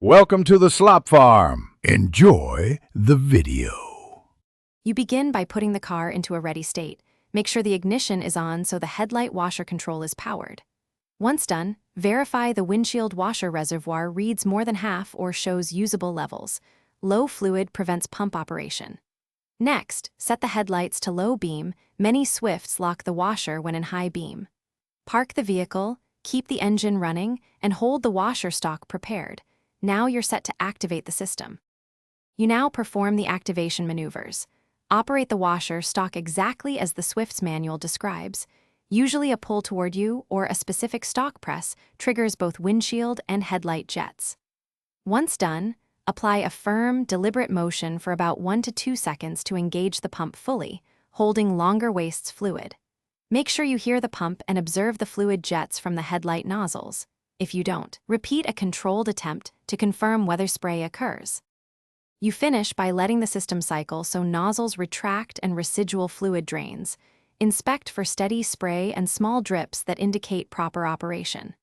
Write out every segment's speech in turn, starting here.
Welcome to the slop farm. Enjoy the video. You begin by putting the car into a ready state. Make sure the ignition is on so the headlight washer control is powered. Once done, verify the windshield washer reservoir reads more than half or shows usable levels. Low fluid prevents pump operation. Next, set the headlights to low beam. Many Swifts lock the washer when in high beam. Park the vehicle, keep the engine running, and hold the washer stalk prepared. Now you're set to activate the system. You now perform the activation maneuvers. Operate the washer stalk exactly as the Swift's manual describes. Usually a pull toward you or a specific stalk press triggers both windshield and headlight jets. Once done, apply a firm, deliberate motion for about 1 to 2 seconds to engage the pump fully, holding longer wastes fluid. Make sure you hear the pump and observe the fluid jets from the headlight nozzles. If you don't, repeat a controlled attempt to confirm whether spray occurs. You finish by letting the system cycle so nozzles retract and residual fluid drains. Inspect for steady spray and small drips that indicate proper operation.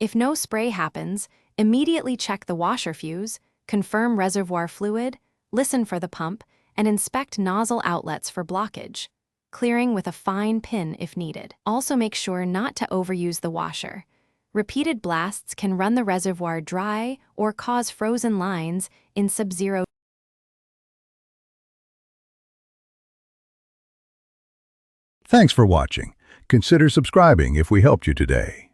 If no spray happens, immediately check the washer fuse, confirm reservoir fluid, listen for the pump, and inspect nozzle outlets for blockage, clearing with a fine pin if needed. Also make sure not to overuse the washer. Repeated blasts can run the reservoir dry or cause frozen lines in sub-zero. Thanks for watching. Consider subscribing if we helped you today.